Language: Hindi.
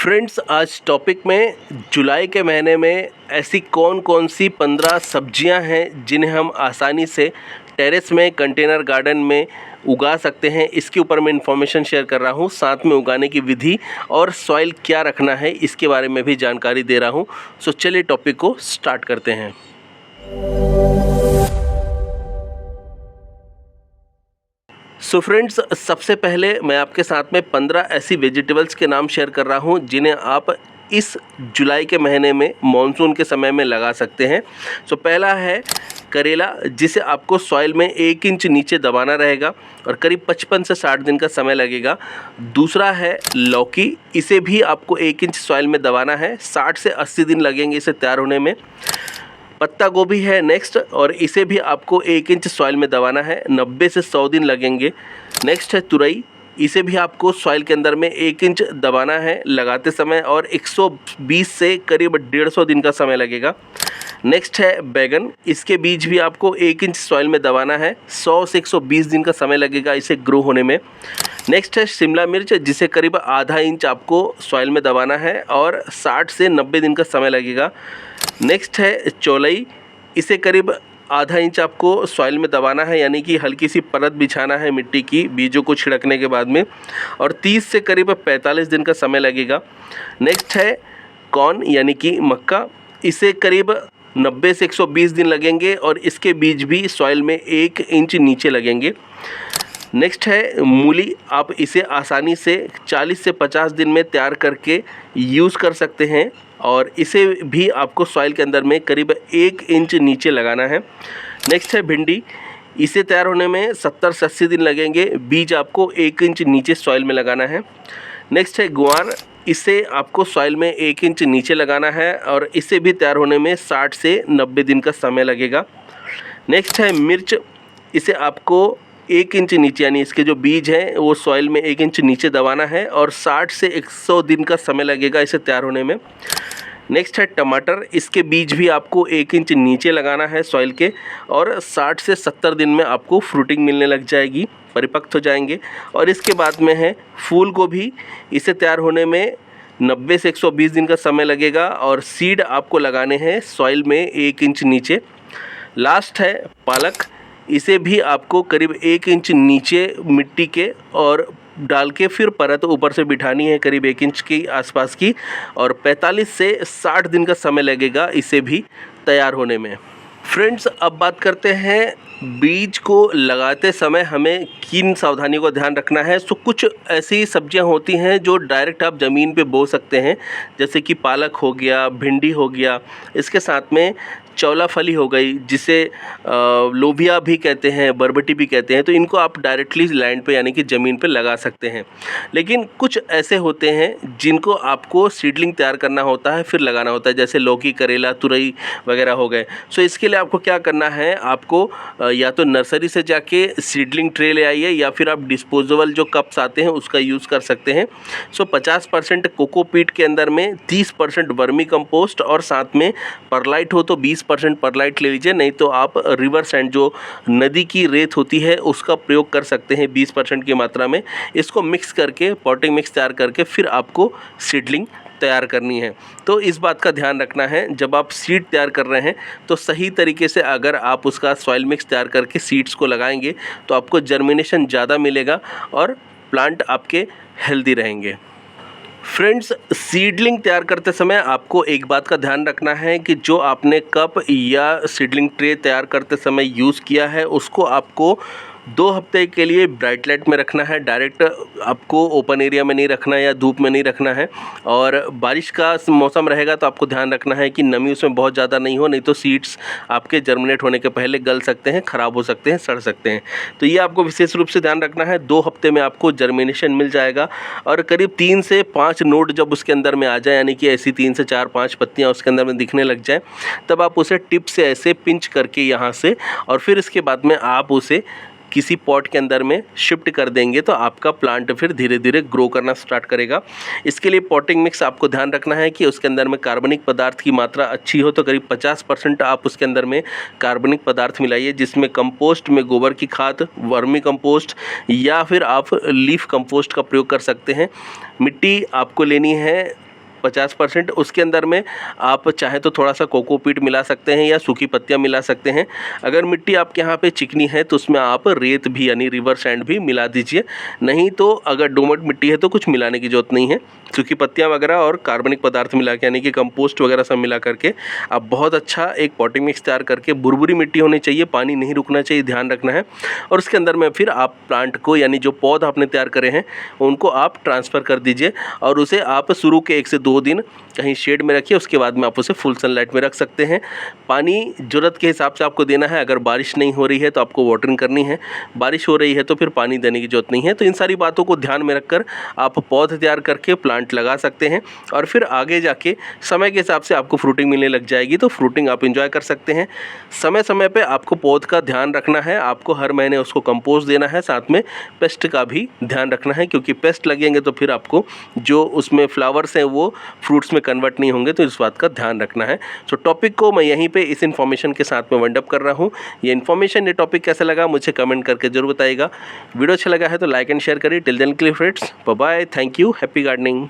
फ्रेंड्स, आज टॉपिक में जुलाई के महीने में ऐसी कौन कौन सी 15 सब्जियां हैं जिन्हें हम आसानी से टेरेस में, कंटेनर गार्डन में उगा सकते हैं, इसके ऊपर मैं इन्फॉर्मेशन शेयर कर रहा हूं। साथ में उगाने की विधि और सॉइल क्या रखना है इसके बारे में भी जानकारी दे रहा हूं। सो चलिए टॉपिक को स्टार्ट करते हैं। सो फ्रेंड्स, सबसे पहले मैं आपके साथ में 15 ऐसी वेजिटेबल्स के नाम शेयर कर रहा हूं जिन्हें आप इस जुलाई के महीने में मॉनसून के समय में लगा सकते हैं। सो पहला है करेला, जिसे आपको सॉइल में 1 इंच नीचे दबाना रहेगा और करीब 55 से 60 दिन का समय लगेगा। दूसरा है लौकी, इसे भी आपको 1 इंच सॉइल में दबाना है, 60 से 80 दिन लगेंगे इसे तैयार होने में। पत्ता गोभी है नेक्स्ट, और इसे भी आपको 1 इंच सॉइल में दबाना है, 90 से 100 दिन लगेंगे। नेक्स्ट है तुरई, इसे भी आपको सॉइल के अंदर में 1 इंच दबाना है लगाते समय और 120 से करीब 150 दिन का समय लगेगा। नेक्स्ट है बैगन, इसके बीज भी आपको 1 इंच सॉइल में दबाना है, 100 से 120 दिन का समय लगेगा इसे ग्रो होने में। नेक्स्ट है शिमला मिर्च, जिसे करीब आधा इंच आपको सॉइल में दबाना है और 60 से 90 दिन का समय लगेगा। नेक्स्ट है चौलाई, इसे करीब आधा इंच आपको सॉइल में दबाना है, यानी कि हल्की सी परत बिछाना है मिट्टी की बीजों को छिड़कने के बाद में, और 30 से करीब 45 दिन का समय लगेगा। नेक्स्ट है कॉर्न यानी कि मक्का, इसे करीब 90 से 120 दिन लगेंगे और इसके बीज भी सॉइल में 1 इंच नीचे लगेंगे। नेक्स्ट है मूली, आप इसे आसानी से 40 से 50 दिन में तैयार करके यूज़ कर सकते हैं और इसे भी आपको सॉइल के अंदर में करीब 1 इंच नीचे लगाना है। नेक्स्ट है भिंडी, इसे तैयार होने में 70 से 80 दिन लगेंगे, बीज आपको 1 इंच नीचे सॉइल में लगाना है। नेक्स्ट है गुआर, इसे आपको सॉइल में 1 इंच नीचे लगाना है और इसे भी तैयार होने में 60 से 90 दिन का समय लगेगा। नेक्स्ट है मिर्च, इसे आपको 1 इंच नीचे, यानी इसके जो बीज हैं वो सॉइल में 1 इंच नीचे दबाना है और 60 से 100 दिन का समय लगेगा इसे तैयार होने में। नेक्स्ट है टमाटर, इसके बीज भी आपको 1 इंच नीचे लगाना है सॉइल के और 60 से 70 दिन में आपको फ्रूटिंग मिलने लग जाएगी, परिपक्व हो जाएंगे। और इसके बाद में है फूल गोभी, इसे तैयार होने में 90 से 120 दिन का समय लगेगा और सीड आपको लगाने हैं सॉइल में 1 इंच नीचे। लास्ट है पालक, इसे भी आपको करीब 1 इंच नीचे मिट्टी के और डाल के फिर परत ऊपर से बिठानी है करीब 1 इंच की आसपास की, और 45 से 60 दिन का समय लगेगा इसे भी तैयार होने में। फ्रेंड्स, अब बात करते हैं बीज को लगाते समय हमें किन सावधानियों का ध्यान रखना है। सो कुछ ऐसी सब्जियां होती हैं जो डायरेक्ट आप ज़मीन पे बो सकते हैं, जैसे कि पालक हो गया, भिंडी हो गया, इसके साथ में चौला फली हो गई, जिसे लोबिया भी कहते हैं, बरबटी भी कहते हैं। तो इनको आप डायरेक्टली लैंड पे यानी कि ज़मीन पे लगा सकते हैं। लेकिन कुछ ऐसे होते हैं जिनको आपको सीडलिंग तैयार करना होता है फिर लगाना होता है, जैसे लौकी, करेला, तुरई वगैरह हो गए। सो इसके लिए आपको क्या करना है, आपको या तो नर्सरी से जाके सीडलिंग ट्रे ले आइए या फिर आप डिस्पोजेबल जो कप्स आते हैं उसका यूज़ कर सकते हैं। सो 50% कोकोपीट के अंदर में 30% वर्मी कंपोस्ट और साथ में परलाइट हो तो 20% परलाइट ले लीजिए, नहीं तो आप रिवर सैंड जो नदी की रेत होती है उसका प्रयोग कर सकते हैं 20% की मात्रा में। इसको मिक्स करके पॉटिंग मिक्स तैयार करके फिर आपको सीडलिंग तैयार करनी है। तो इस बात का ध्यान रखना है, जब आप सीड तैयार कर रहे हैं तो सही तरीके से अगर आप उसका सॉइल मिक्स तैयार करके सीड्स को लगाएंगे तो आपको जर्मिनेशन ज़्यादा मिलेगा और प्लांट आपके हेल्दी रहेंगे। फ्रेंड्स, सीडलिंग तैयार करते समय आपको एक बात का ध्यान रखना है कि जो आपने कप या सीडलिंग ट्रे तैयार करते समय यूज़ किया है उसको आपको 2 हफ्ते के लिए ब्राइट लाइट में रखना है, डायरेक्ट आपको ओपन एरिया में नहीं रखना है या धूप में नहीं रखना है। और बारिश का मौसम रहेगा तो आपको ध्यान रखना है कि नमी उसमें बहुत ज़्यादा नहीं हो, नहीं तो सीड्स आपके जर्मिनेट होने के पहले गल सकते हैं, ख़राब हो सकते हैं, सड़ सकते हैं। तो ये आपको विशेष रूप से ध्यान रखना है। 2 हफ्ते में आपको जर्मिनेशन मिल जाएगा और करीब 3 से 5 नोड जब उसके अंदर में आ जाए, यानी कि ऐसी 3 से 4-5 पत्तियाँ उसके अंदर में दिखने लग जाए, तब आप उसे टिप से ऐसे पिंच करके यहाँ से, और फिर इसके बाद में आप उसे किसी पॉट के अंदर में शिफ्ट कर देंगे तो आपका प्लांट फिर धीरे धीरे ग्रो करना स्टार्ट करेगा। इसके लिए पॉटिंग मिक्स आपको ध्यान रखना है कि उसके अंदर में कार्बनिक पदार्थ की मात्रा अच्छी हो, तो करीब 50% आप उसके अंदर में कार्बनिक पदार्थ मिलाइए, जिसमें कंपोस्ट में गोबर की खाद, वर्मी कंपोस्ट या फिर आप लीफ कंपोस्ट का प्रयोग कर सकते हैं। मिट्टी आपको लेनी है 50%। उसके अंदर में आप चाहे तो थोड़ा सा कोकोपीट मिला सकते हैं या सूखी पत्तियाँ मिला सकते हैं। अगर मिट्टी आपके यहाँ पे चिकनी है तो उसमें आप रेत भी यानी रिवर सैंड भी मिला दीजिए। नहीं तो अगर दोमट मिट्टी है तो कुछ मिलाने की ज़रूरत नहीं है। सूखी पत्तियाँ वगैरह और कार्बनिक पदार्थ मिला के यानी कि कंपोस्ट वगैरह सब मिला करके आप बहुत अच्छा एक पॉटिंग मिक्स तैयार करके, बुरबुरी मिट्टी होनी चाहिए, पानी नहीं रुकना चाहिए, ध्यान रखना है। और उसके अंदर में फिर आप प्लांट को यानी जो पौध आपने तैयार करे हैं उनको आप ट्रांसफ़र कर दीजिए और उसे आप शुरू के 1 से 2 दिन कहीं शेड में रखिए। उसके बाद में आप उसे फुल सनलाइट में रख सकते हैं। पानी ज़रूरत के हिसाब से आपको देना है। अगर बारिश नहीं हो रही है तो आपको वाटरिंग करनी है, बारिश हो रही है तो फिर पानी देने की ज़रूरत नहीं है। तो इन सारी बातों को ध्यान में रखकर आप पौध तैयार करके प्लांट लगा सकते हैं और फिर आगे जाके समय के हिसाब से आपको फ्रूटिंग मिलने लग जाएगी, तो फ्रूटिंग आप इंजॉय कर सकते हैं। समय समय पे आपको पौध का ध्यान रखना है, आपको हर महीने उसको कंपोस्ट देना है, साथ में पेस्ट का भी ध्यान रखना है, क्योंकि पेस्ट लगेंगे तो फिर आपको जो उसमें फ्लावर्स हैं वो फ्रूट्स में कन्वर्ट नहीं होंगे, तो इस बात का ध्यान रखना है। सो टॉपिक को मैं यहीं पे इस इन्फॉर्मेशन के साथ में वाइंड अप कर रहा हूँ। ये इन्फॉर्मेशन, ये टॉपिक कैसा लगा मुझे कमेंट करके जरूर बताइएगा। वीडियो अच्छा लगा है तो लाइक एंड शेयर करिए। टिल देन के लिए friends, bye bye, thank you, happy gardening.